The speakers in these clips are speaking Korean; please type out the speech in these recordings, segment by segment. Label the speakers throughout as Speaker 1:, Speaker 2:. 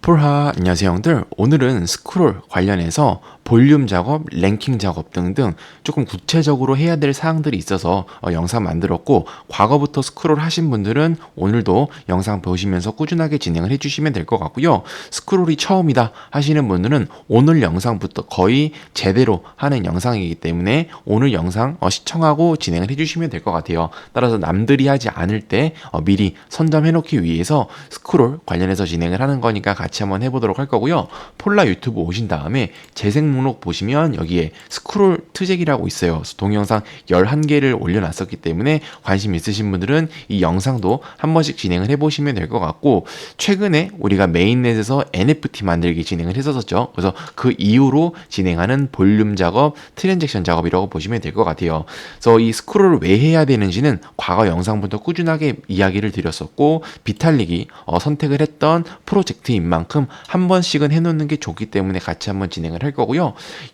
Speaker 1: 폴하 안녕하세요 형들. 오늘은 스크롤 관련해서 볼륨 작업, 랭킹 작업 등등 조금 구체적으로 해야 될 사항들이 있어서 영상 만들었고, 과거부터 스크롤 하신 분들은 오늘도 영상 보시면서 꾸준하게 진행을 해주시면 될 것 같고요. 스크롤이 처음이다 하시는 분들은 오늘 영상부터 거의 제대로 하는 영상이기 때문에 오늘 영상 시청하고 진행을 해주시면 될 것 같아요. 따라서 남들이 하지 않을 때 미리 선점해 놓기 위해서 스크롤 관련해서 진행을 하는 거니까 같이 한번 해보도록 할 거고요. 폴라 유튜브 오신 다음에 재생 목록 보시면 여기에 스크롤 트잭이라고 있어요. 동영상 11개를 올려놨었기 때문에 관심 있으신 분들은 이 영상도 한 번씩 진행을 해보시면 될 것 같고, 최근에 우리가 메인넷에서 NFT 만들기 진행을 했었죠. 그래서 그 이후로 진행하는 볼륨 작업, 트랜잭션 작업이라고 보시면 될 것 같아요. 그래서 이 스크롤을 왜 해야 되는지는 과거 영상부터 꾸준하게 이야기를 드렸었고, 비탈릭이 선택을 했던 프로젝트인 만큼 한 번씩은 해놓는 게 좋기 때문에 같이 한번 진행을 할 거고요.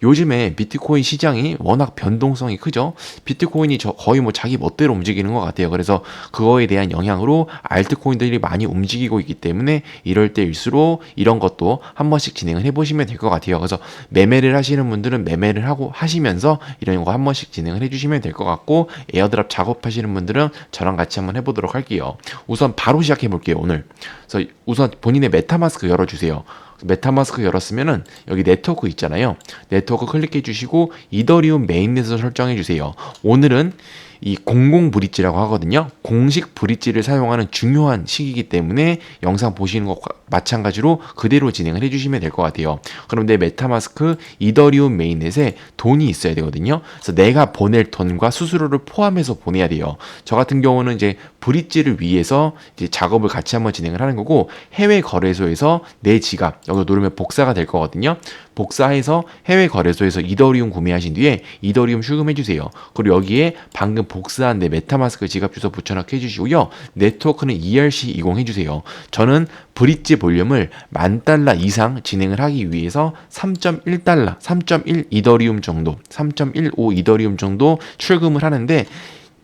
Speaker 1: 요즘에 비트코인 시장이 워낙 변동성이 크죠. 비트코인이 거의 뭐 자기 멋대로 움직이는 것 같아요. 그래서 그거에 대한 영향으로 알트코인들이 많이 움직이고 있기 때문에 이럴 때일수록 이런 것도 한 번씩 진행을 해보시면 될 것 같아요. 그래서 매매를 하시는 분들은 매매를 하고 하시면서 이런 거 한 번씩 진행을 해주시면 될 것 같고, 에어드랍 작업하시는 분들은 저랑 같이 한번 해보도록 할게요. 우선 바로 시작해 볼게요 오늘. 그래서 우선 본인의 메타마스크 열어주세요. 메타마스크 열었으면은 여기 네트워크 있잖아요. 네트워크 클릭해 주시고 이더리움 메인넷을 설정해 주세요. 오늘은 이 공공 브릿지라고 하거든요. 공식 브릿지를 사용하는 중요한 시기이기 때문에 영상 보시는 것과 마찬가지로 그대로 진행을 해주시면 될 것 같아요. 그럼 내 메타마스크 이더리움 메인넷에 돈이 있어야 되거든요. 그래서 내가 보낼 돈과 수수료를 포함해서 보내야 돼요. 저 같은 경우는 이제 브릿지를 위해서 이제 작업을 같이 한번 진행을 하는 거고, 해외 거래소에서 내 지갑 여기 누르면 복사가 될 거거든요. 복사해서 해외 거래소에서 이더리움 구매하신 뒤에 이더리움 출금해 주세요. 그리고 여기에 방금 복사한 내 메타마스크 지갑 주소 붙여넣기 해주시고요. 네트워크는 ERC20 해주세요. 저는 브릿지 볼륨을 $10,000 이상 진행을 하기 위해서 3.1달러, 3.1 이더리움 정도, 3.15 이더리움 정도 출금을 하는데,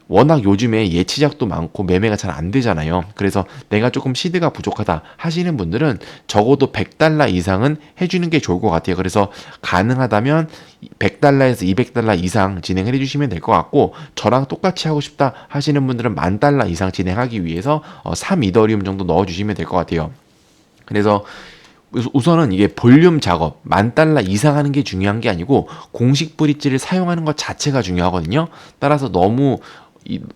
Speaker 1: 워낙 요즘에 예치작도 많고 매매가 잘 안 되잖아요. 그래서 내가 조금 시드가 부족하다 하시는 분들은 적어도 $100 이상은 해주는 게 좋을 것 같아요. 그래서 가능하다면 $100에서 $200 이상 진행을 해주시면 될 것 같고, 저랑 똑같이 하고 싶다 하시는 분들은 $10,000 이상 진행하기 위해서 3 이더리움 정도 넣어주시면 될 것 같아요. 그래서 우선은 이게 볼륨 작업 $10,000 이상 하는 게 중요한 게 아니고 공식 브릿지를 사용하는 것 자체가 중요하거든요. 따라서 너무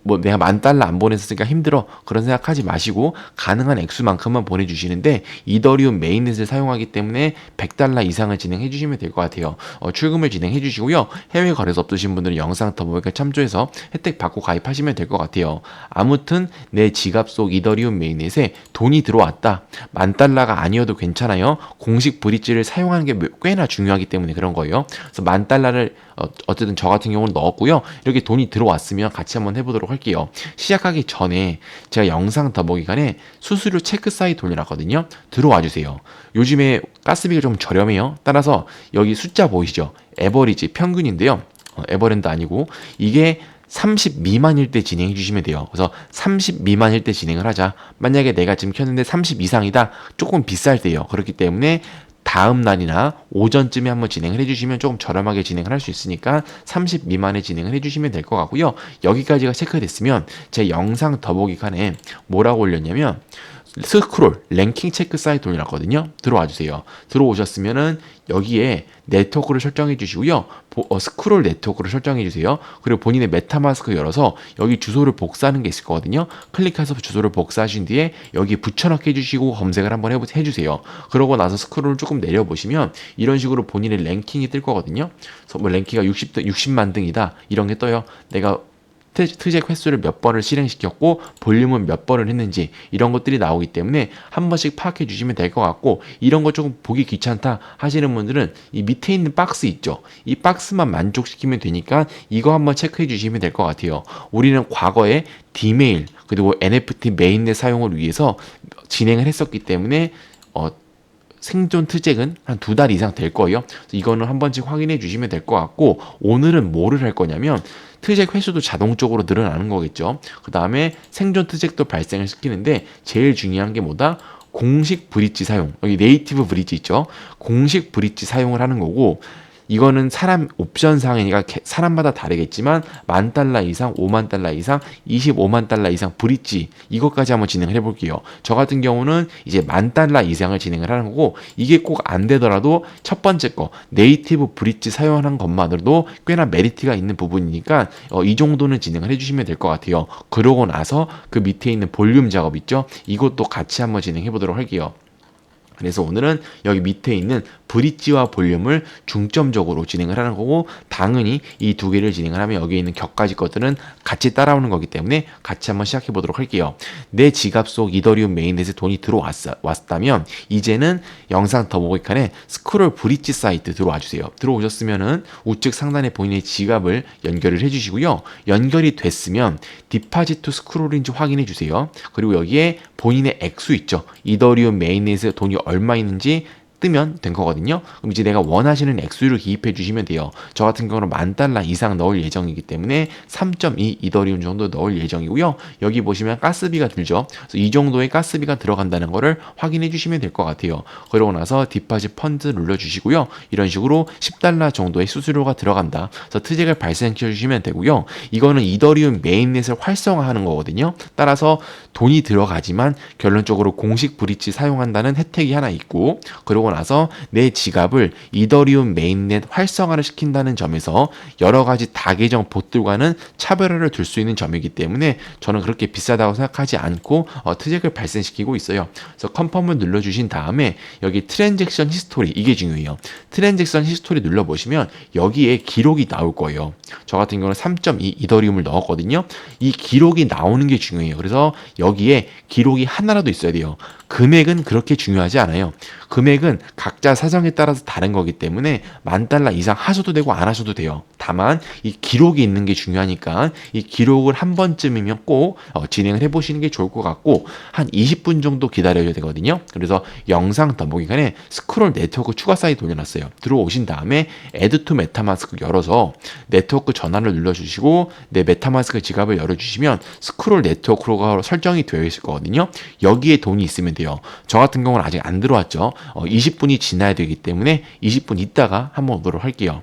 Speaker 1: 뭐 내가 $10,000 안 보냈으니까 힘들어 그런 생각하지 마시고 가능한 액수만큼만 보내주시는데, 이더리움 메인넷을 사용하기 때문에 $100 이상을 진행해 주시면 될 것 같아요. 출금을 진행해 주시고요. 해외 거래소 없으신 분들은 영상 더보기에 참조해서 혜택 받고 가입하시면 될 것 같아요. 아무튼 내 지갑 속 이더리움 메인넷에 돈이 들어왔다, $10,000가 아니어도 괜찮아요. 공식 브릿지를 사용하는 게 꽤나 중요하기 때문에 그런 거예요. 그래서 $10,000를 어쨌든 저 같은 경우는 넣었고요. 이렇게 돈이 들어왔으면 같이 한번 해보도록 할게요. 시작하기 전에 제가 영상 더보기간에 수수료 체크 사이트 올려놨거든요. 들어와 주세요. 요즘에 가스비가 좀 저렴해요. 따라서 여기 숫자 보이시죠? 에버리지 평균인데요. 에버랜드 아니고 이게 30 미만일 때 진행해 주시면 돼요. 그래서 30 미만일 때 진행을 하자. 만약에 내가 지금 켰는데 30 이상이다, 조금 비쌀 때예요. 그렇기 때문에 다음 날이나 오전쯤에 한번 진행을 해주시면 조금 저렴하게 진행을 할 수 있으니까 30 미만에 진행을 해주시면 될 것 같고요. 여기까지가 체크됐으면 제 영상 더보기 칸에 뭐라고 올렸냐면 스크롤 랭킹 체크 사이트 올려놨거든요. 들어와 주세요. 들어오셨으면은 여기에 네트워크를 설정해 주시고요. 스크롤 네트워크를 설정해 주세요. 그리고 본인의 메타마스크 열어서 여기 주소를 복사하는 게 있을 거거든요. 클릭해서 주소를 복사하신 뒤에 여기 붙여넣기 해주시고 검색을 한번 해주세요. 그러고 나서 스크롤을 조금 내려보시면 이런 식으로 본인의 랭킹이 뜰 거거든요. 그래서 뭐 랭킹가 60만 등이다 이런 게 떠요. 내가 트잭 횟수를 몇 번을 실행시켰고 볼륨은 몇 번을 했는지 이런 것들이 나오기 때문에 한 번씩 파악해 주시면 될 것 같고, 이런 거 조금 보기 귀찮다 하시는 분들은 이 밑에 있는 박스 있죠. 이 박스만 만족시키면 되니까 이거 한번 체크해 주시면 될 것 같아요. 우리는 과거에 디메일 그리고 NFT 메인넷 사용을 위해서 진행을 했었기 때문에 생존 트잭은 한 2달 이상 될 거예요. 이거는 한 번씩 확인해 주시면 될 것 같고, 오늘은 뭐를 할 거냐면 트잭 횟수도 자동적으로 늘어나는 거겠죠. 그 다음에 생존 트잭도 발생을 시키는데 제일 중요한 게 뭐다? 공식 브릿지 사용, 여기 네이티브 브릿지 있죠. 공식 브릿지 사용을 하는 거고, 이거는 사람 옵션 상이니까 사람마다 다르겠지만 10,000달러 이상, 50,000달러 이상, 250,000달러 이상 브릿지 이것까지 한번 진행을 해볼게요. 저 같은 경우는 이제 10,000달러 이상을 진행을 하는 거고, 이게 꼭 안 되더라도 첫 번째 거 네이티브 브릿지 사용하는 것만으로도 꽤나 메리트가 있는 부분이니까 이 정도는 진행을 해주시면 될 것 같아요. 그러고 나서 그 밑에 있는 볼륨 작업 있죠? 이것도 같이 한번 진행해 보도록 할게요. 그래서 오늘은 여기 밑에 있는 브릿지와 볼륨을 중점적으로 진행을 하는 거고, 당연히 이 두 개를 진행을 하면 여기에 있는 격가지 것들은 같이 따라오는 거기 때문에 같이 한번 시작해 보도록 할게요. 내 지갑 속 이더리움 메인넷에 돈이 들어왔다면 이제는 영상 더보기칸에 스크롤 브릿지 사이트 들어와 주세요. 들어오셨으면은 우측 상단에 본인의 지갑을 연결을 해주시고요. 연결이 됐으면 디파짓 투 스크롤인지 확인해 주세요. 그리고 여기에 본인의 액수 있죠. 이더리움 메인넷에 돈이 얼마 있는지 뜨면 된 거거든요. 그럼 이제 내가 원하시는 액수를 기입해 주시면 돼요. 저 같은 경우는 10,000달러 이상 넣을 예정이기 때문에 3.2 이더리움 정도 넣을 예정이고요. 여기 보시면 가스비가 들죠. 그래서 이 정도의 가스비가 들어간다는 거를 확인해 주시면 될 것 같아요. 그러고 나서 디파짓 펀드 눌러 주시고요. 이런 식으로 10달러 정도의 수수료가 들어간다. 그래서 트잭을 발생시켜 주시면 되고요. 이거는 이더리움 메인넷을 활성화하는 거거든요. 따라서 돈이 들어가지만 결론적으로 공식 브릿지 사용한다는 혜택이 하나 있고, 그러고 나서 내 지갑을 이더리움 메인넷 활성화를 시킨다는 점에서 여러 가지 다계정 봇들과는 차별화를 둘 수 있는 점이기 때문에 저는 그렇게 비싸다고 생각하지 않고 트잭을 발생시키고 있어요. 그래서 컨펌을 눌러주신 다음에 여기 트랜잭션 히스토리, 이게 중요해요. 트랜잭션 히스토리 눌러보시면 여기에 기록이 나올 거예요. 저 같은 경우는 3.2 이더리움을 넣었거든요. 이 기록이 나오는 게 중요해요. 그래서 여기에 기록이 하나라도 있어야 돼요. 금액은 그렇게 중요하지 않아요. 금액은 각자 사정에 따라서 다른 거기 때문에 10,000달러 이상 하셔도 되고 안 하셔도 돼요. 다만 이 기록이 있는 게 중요하니까 이 기록을 한 번쯤이면 꼭 진행을 해보시는 게 좋을 것 같고, 한 20분 정도 기다려야 되거든요. 그래서 영상 더보기칸에 스크롤 네트워크 추가 사이트 올려놨어요. 들어오신 다음에 Add to 메타마스크 열어서 네트워크 전환을 눌러주시고 내 메타마스크 지갑을 열어주시면 스크롤 네트워크가 설정이 되어 있을 거거든요. 여기에 돈이 있으면 돼요. 저 같은 경우는 아직 안 들어왔죠. 20분이 지나야 되기 때문에 20분 있다가 한번 오도록 할게요.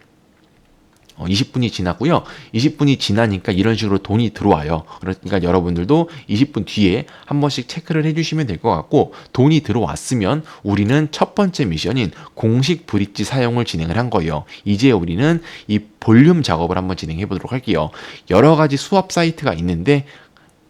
Speaker 1: 20분이 지났고요. 20분이 지나니까 이런 식으로 돈이 들어와요. 그러니까 여러분들도 20분 뒤에 한 번씩 체크를 해주시면 될 것 같고, 돈이 들어왔으면 우리는 첫 번째 미션인 공식 브릿지 사용을 진행을 한 거예요. 이제 우리는 이 볼륨 작업을 한번 진행해 보도록 할게요. 여러 가지 수업 사이트가 있는데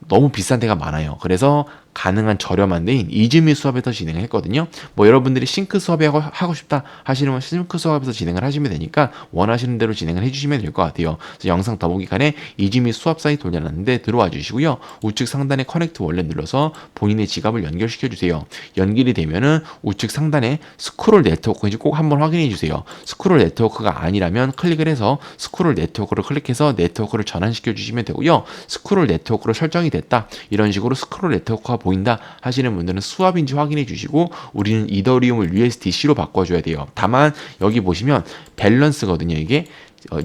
Speaker 1: 너무 비싼 데가 많아요. 그래서 가능한 저렴한 데인 이즈미 수업에서 진행을 했거든요. 뭐 여러분들이 싱크 수업에 하고 싶다 하시면 싱크 수업에서 진행을 하시면 되니까 원하시는 대로 진행을 해주시면 될 것 같아요. 그래서 영상 더보기칸에 이즈미 수업 사이트 돌려놨는데 들어와 주시고요. 우측 상단에 커넥트 월렛 눌러서 본인의 지갑을 연결시켜 주세요. 연결이 되면은 우측 상단에 스크롤 네트워크인지 꼭 한번 확인해 주세요. 스크롤 네트워크가 아니라면 클릭을 해서 스크롤 네트워크를 클릭해서 네트워크를 전환시켜 주시면 되고요. 스크롤 네트워크로 설정이 됐다, 이런 식으로 스크롤 네트워크가 보인다 하시는 분들은 수압인지 확인해 주시고, 우리는 이더리움을 USDC로 바꿔줘야 돼요. 다만 여기 보시면 밸런스거든요. 이게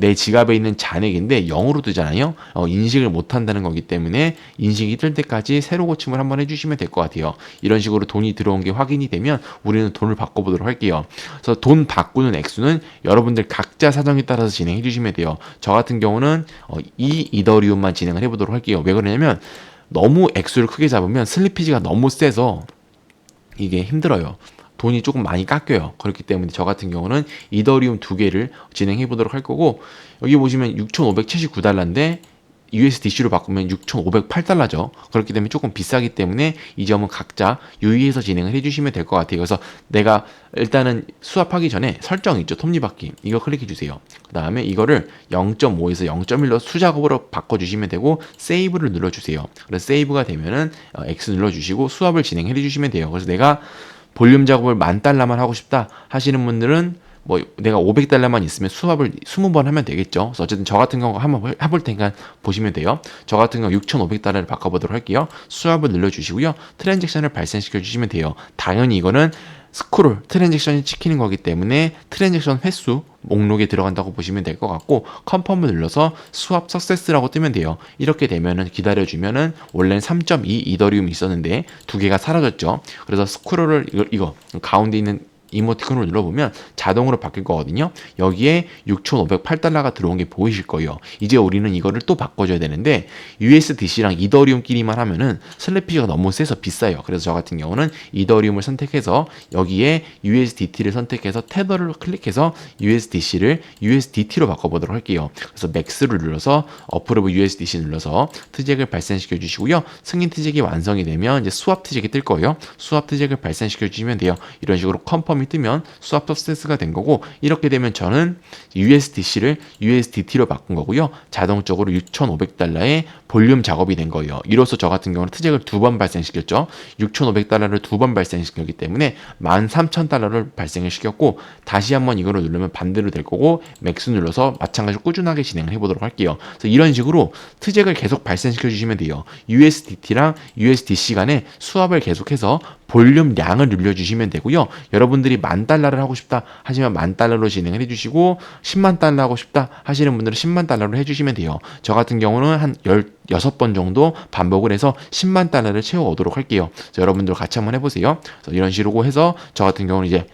Speaker 1: 내 지갑에 있는 잔액인데 0으로 뜨잖아요. 인식을 못한다는 거기 때문에 인식이 뜰 때까지 새로 고침을 한번 해주시면 될 것 같아요. 이런 식으로 돈이 들어온 게 확인이 되면 우리는 돈을 바꿔보도록 할게요. 그래서 돈 바꾸는 액수는 여러분들 각자 사정에 따라서 진행해 주시면 돼요. 저 같은 경우는 이 이더리움만 진행을 해보도록 할게요. 왜 그러냐면 너무 액수를 크게 잡으면 슬리피지가 너무 세서 이게 힘들어요. 돈이 조금 많이 깎여요. 그렇기 때문에 저 같은 경우는 이더리움 2개를 진행해 보도록 할 거고, 여기 보시면 6,579달러인데 USDC로 바꾸면 6,508달러죠. 그렇기 때문에 조금 비싸기 때문에 이 점은 각자 유의해서 진행을 해주시면 될 것 같아요. 그래서 내가 일단은 수합하기 전에 설정 있죠. 톱니바퀴. 이거 클릭해 주세요. 그 다음에 이거를 0.5에서 0.1로 수작업으로 바꿔주시면 되고, 세이브를 눌러주세요. 그래서 세이브가 되면은 X 눌러주시고 수합을 진행해 주시면 돼요. 그래서 내가 볼륨 작업을 10,000달러만 하고 싶다 하시는 분들은 뭐 내가 500달러만 있으면 수합을 20번 하면 되겠죠. 그래서 어쨌든 저 같은 경우 한번 해볼 테니까 보시면 돼요. 저 같은 경우 6,500달러를 바꿔보도록 할게요. 수합을 눌러주시고요. 트랜잭션을 발생시켜 주시면 돼요. 당연히 이거는 스크롤 트랜잭션이 찍히는 거기 때문에 트랜잭션 횟수 목록에 들어간다고 보시면 될 것 같고 컨펌을 눌러서 스왑 석세스라고 뜨면 돼요. 이렇게 되면은 기다려주면은 원래는 3.2 이더리움이 있었는데 두 개가 사라졌죠. 그래서 스크롤을 이거 가운데 있는 이모티콘을 눌러보면 자동으로 바뀔 거거든요. 여기에 6,508달러가 들어온 게 보이실 거예요. 이제 우리는 이거를 또 바꿔줘야 되는데 USDC랑 이더리움끼리만 하면은 슬래피가 너무 세서 비싸요. 그래서 저 같은 경우는 이더리움을 선택해서 여기에 USDT를 선택해서 테더를 클릭해서 USDC를 USDT로 바꿔보도록 할게요. 그래서 맥스를 눌러서 어프로브 USDC 눌러서 트잭을 발생시켜 주시고요. 승인 트잭이 완성이 되면 이제 스왑 트잭이 뜰 거예요. 스왑 트잭을 발생시켜 주시면 돼요. 이런 식으로 컨펌이 뜨면 스왑 석세스가 된 거고 이렇게 되면 저는 USDC를 USDT로 바꾼 거고요. 자동적으로 6,500달러의 볼륨 작업이 된 거예요. 이로써 저 같은 경우는 트잭을 두 번 발생시켰죠. 6,500달러를 두 번 발생시켰기 때문에 13,000달러를 발생을 시켰고 다시 한번 이거를 누르면 반대로 될 거고 맥스 눌러서 마찬가지로 꾸준하게 진행을 해보도록 할게요. 그래서 이런 식으로 트잭을 계속 발생시켜 주시면 돼요. USDT랑 USDC 간에 수압을 계속해서 볼륨량을 늘려주시면 되고요. 여러분들이 10,000달러를 하고 싶다 하시면 10,000달러로 진행을 해주시고 10만 달러 하고 싶다 하시는 분들은 10만 달러로 해주시면 돼요. 저 같은 경우는 한 16번 정도 반복을 해서 10만 달러를 채워오도록 할게요. 여러분들 같이 한번 해보세요. 이런 식으로 해서 저 같은 경우는 이제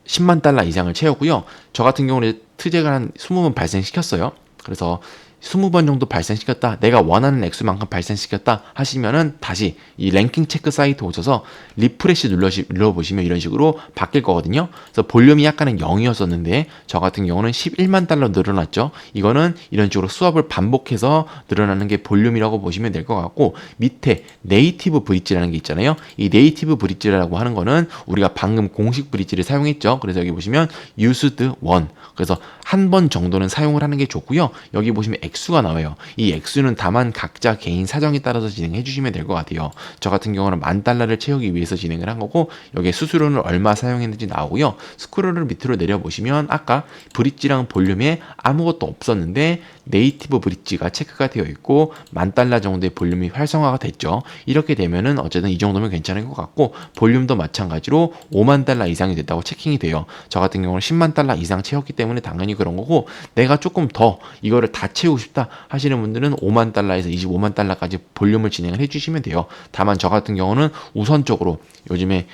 Speaker 1: 10만 달러 이상을 채우고요. 저 같은 경우는 트잭을 한 20번 발생시켰어요. 그래서 20번 정도 발생시켰다. 내가 원하는 액수만큼 발생시켰다 하시면은 다시 이 랭킹 체크 사이트 오셔서 리프레시 눌러보시면 이런 식으로 바뀔 거거든요. 그래서 볼륨이 약간은 0이었었는데 저 같은 경우는 11만 달러 늘어났죠. 이거는 이런 식으로 수압을 반복해서 늘어나는 게 볼륨이라고 보시면 될 것 같고 밑에 네이티브 브릿지라는 게 있잖아요. 이 네이티브 브릿지라고 하는 거는 우리가 방금 공식 브릿지를 사용했죠. 그래서 여기 보시면 used one. 그래서 한 번 정도는 사용을 하는 게 좋고요. 여기 보시면 액수가 나와요. 이 액수는 다만 각자 개인 사정에 따라서 진행해 주시면 될 것 같아요. 저 같은 경우는 10,000달러를 채우기 위해서 진행을 한 거고 여기에 수수료는 얼마 사용했는지 나오고요. 스크롤을 밑으로 내려보시면 아까 브릿지랑 볼륨에 아무것도 없었는데 네이티브 브릿지가 체크가 되어 있고 10,000달러 정도의 볼륨이 활성화가 됐죠. 이렇게 되면은 어쨌든 이 정도면 괜찮은 것 같고 볼륨도 마찬가지로 5만 달러 이상이 됐다고 체킹이 돼요. 저 같은 경우는 10만 달러 이상 채웠기 때문에 당연히 그런 거고 내가 조금 더 이거를 다 채우고 싶다 하시는 분들은 5만 달러에서 25만 달러까지 볼륨을 진행을 해주시면 돼요. 다만 저 같은 경우는 우선적으로 요즘에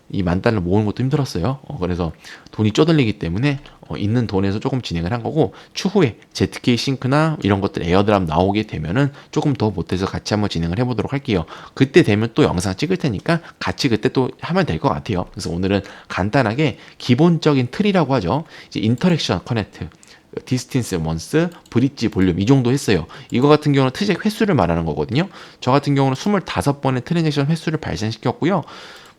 Speaker 1: 이 10,000달러 모으는 것도 힘들었어요. 그래서 돈이 쪼들리기 때문에 있는 돈에서 조금 진행을 한 거고 추후에 ZK 싱크나 이런 것들 에어드랍 나오게 되면은 조금 더 보태서 같이 한번 진행을 해보도록 할게요. 그때 되면 또 영상 찍을 테니까 같이 그때 또 하면 될 것 같아요. 그래서 오늘은 간단하게 기본적인 틀이라고 하죠. 이제 인터랙션 커넥트 디스턴스 원스, 브릿지 볼륨 이 정도 했어요. 이거 같은 경우는 트잭 횟수를 말하는 거거든요. 저 같은 경우는 25번의 트랜잭션 횟수를 발생시켰고요.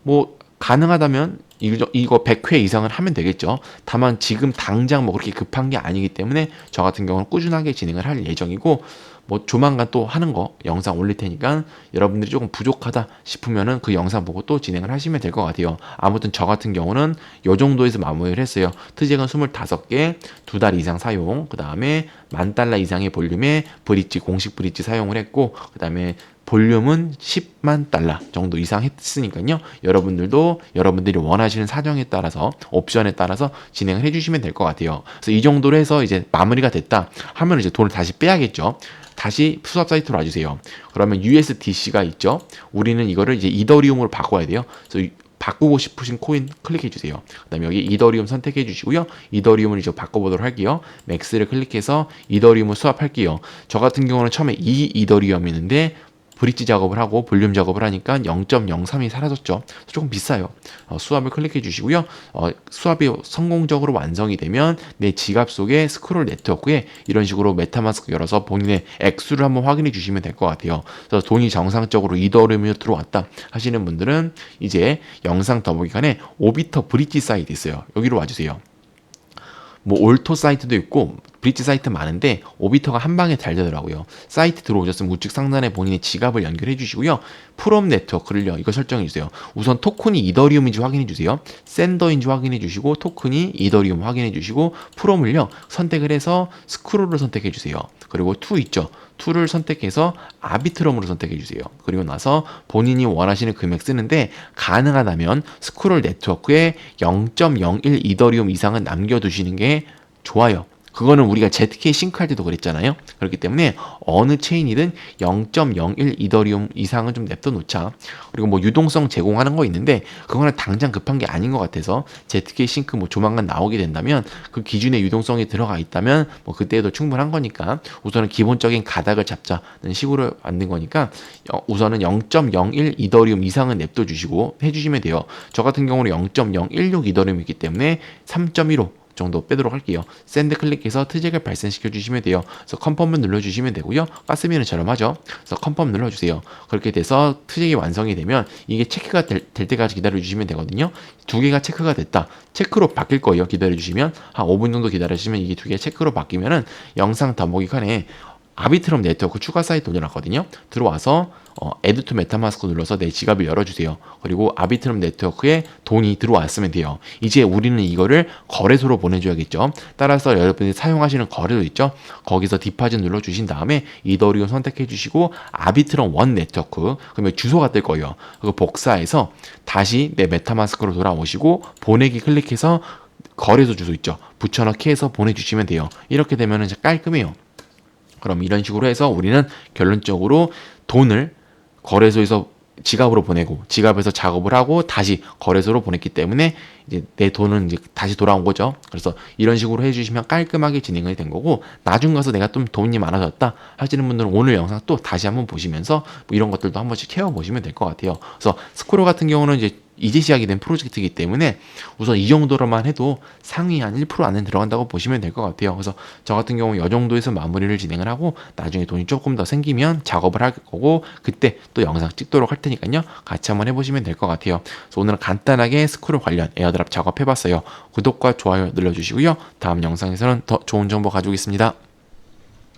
Speaker 1: 뭐 가능하다면 이거 100회 이상을 하면 되겠죠. 다만 지금 당장 뭐 그렇게 급한 게 아니기 때문에 저 같은 경우는 꾸준하게 진행을 할 예정이고 뭐 조만간 또 하는 거 영상 올릴 테니까 여러분들이 조금 부족하다 싶으면은 그 영상 보고 또 진행을 하시면 될 것 같아요. 아무튼 저 같은 경우는 요 정도에서 마무리를 했어요. 트잭은 25개, 2달 이상 사용, 그 다음에 10,000달러 이상의 볼륨의 브릿지, 공식 브릿지 사용을 했고, 그 다음에 볼륨은 10만 달러 정도 이상 했으니까요. 여러분들도 여러분들이 원하시는 사정에 따라서 옵션에 따라서 진행을 해주시면 될 것 같아요. 그래서 이 정도로 해서 이제 마무리가 됐다 하면 이제 돈을 다시 빼야겠죠. 다시 수압 사이트로 와주세요. 그러면 USDC가 있죠. 우리는 이거를 이제 이더리움으로 바꿔야 돼요. 그래서 바꾸고 싶으신 코인 클릭해 주세요. 그다음에 여기 이더리움 선택해 주시고요. 이더리움을 이제 바꿔보도록 할게요. 맥스를 클릭해서 이더리움을 수합할게요. 저 같은 경우는 처음에 2 이더리움이었는데 브릿지 작업을 하고 볼륨 작업을 하니까 0.03이 사라졌죠. 조금 비싸요. 수압을 클릭해 주시고요. 수압이 성공적으로 완성이 되면 내 지갑 속에 스크롤 네트워크에 이런 식으로 메타마스크 열어서 본인의 액수를 한번 확인해 주시면 될 것 같아요. 그래서 돈이 정상적으로 이더리움으로 들어왔다 하시는 분들은 이제 영상 더보기칸에 오비터 브릿지 사이트 있어요. 여기로 와주세요. 뭐 올토 사이트도 있고 브릿지 사이트 많은데 오비터가 한 방에 잘 되더라고요. 사이트 들어오셨으면 우측 상단에 본인의 지갑을 연결해 주시고요. 프롬 네트워크를요. 이거 설정해 주세요. 우선 토큰이 이더리움인지 확인해 주세요. 샌더인지 확인해 주시고 토큰이 이더리움 확인해 주시고 프롬을요. 선택을 해서 스크롤을 선택해 주세요. 그리고 투 있죠. 툴을 선택해서 아비트럼으로 선택해 주세요. 그리고 나서 본인이 원하시는 금액 쓰는데 가능하다면 스크롤 네트워크에 0.01 이더리움 이상은 남겨두시는 게 좋아요. 그거는 우리가 ZK 싱크할 때도 그랬잖아요. 그렇기 때문에 어느 체인이든 0.01 이더리움 이상은 좀 냅둬 놓자. 그리고 뭐 유동성 제공하는 거 있는데 그거는 당장 급한 게 아닌 것 같아서 ZK 싱크 뭐 조만간 나오게 된다면 그 기준에 유동성이 들어가 있다면 뭐 그때도 충분한 거니까 우선은 기본적인 가닥을 잡자는 식으로 만든 거니까 우선은 0.01 이더리움 이상은 냅둬 주시고 해주시면 돼요. 저 같은 경우는 0.016 이더리움이기 때문에 3.15 정도 빼도록 할게요. 샌드 클릭해서 트잭을 발생시켜 주시면 돼요. 그래서 컨펌을 눌러주시면 되고요. 가스비는 저렴하죠. 그래서 컨펌 눌러주세요. 그렇게 돼서 트잭이 완성이 되면 이게 체크가 될 때까지 기다려주시면 되거든요. 두 개가 체크가 됐다. 체크로 바뀔 거예요. 기다려주시면 한 5분 정도 기다려주시면 이게 두 개 체크로 바뀌면은 영상 더보기 칸에 아비트럼 네트워크 추가 사이트 올려놨거든요. 들어와서 Add to 메타마스크 눌러서 내 지갑을 열어주세요. 그리고 아비트럼 네트워크에 돈이 들어왔으면 돼요. 이제 우리는 이거를 거래소로 보내줘야겠죠. 따라서 여러분이 사용하시는 거래소 있죠. 거기서 디파짓 눌러주신 다음에 이더리움 선택해 주시고 아비트럼 원 네트워크 그러면 주소가 뜰 거예요. 그거 복사해서 다시 내 메타마스크로 돌아오시고 보내기 클릭해서 거래소 주소 있죠. 붙여넣기 해서 보내주시면 돼요. 이렇게 되면 이제 깔끔해요. 그럼 이런 식으로 해서 우리는 결론적으로 돈을 거래소에서 지갑으로 보내고 지갑에서 작업을 하고 다시 거래소로 보냈기 때문에 이제 내 돈은 이제 다시 돌아온 거죠. 그래서 이런 식으로 해주시면 깔끔하게 진행이 된 거고 나중 가서 내가 좀 돈이 많아졌다 하시는 분들은 오늘 영상 또 다시 한번 보시면서 뭐 이런 것들도 한 번씩 채워보시면 될 것 같아요. 그래서 스크롤 같은 경우는 이제 시작이 된 프로젝트이기 때문에 우선 이 정도로만 해도 상위 한 1% 안에 들어간다고 보시면 될 것 같아요. 그래서 저 같은 경우 이 정도에서 마무리를 진행을 하고 나중에 돈이 조금 더 생기면 작업을 할 거고 그때 또 영상 찍도록 할 테니까요. 같이 한번 해보시면 될 것 같아요. 그래서 오늘은 간단하게 스크롤 관련 에어드랍 작업해봤어요. 구독과 좋아요 눌러주시고요. 다음 영상에서는 더 좋은 정보 가지고 있습니다.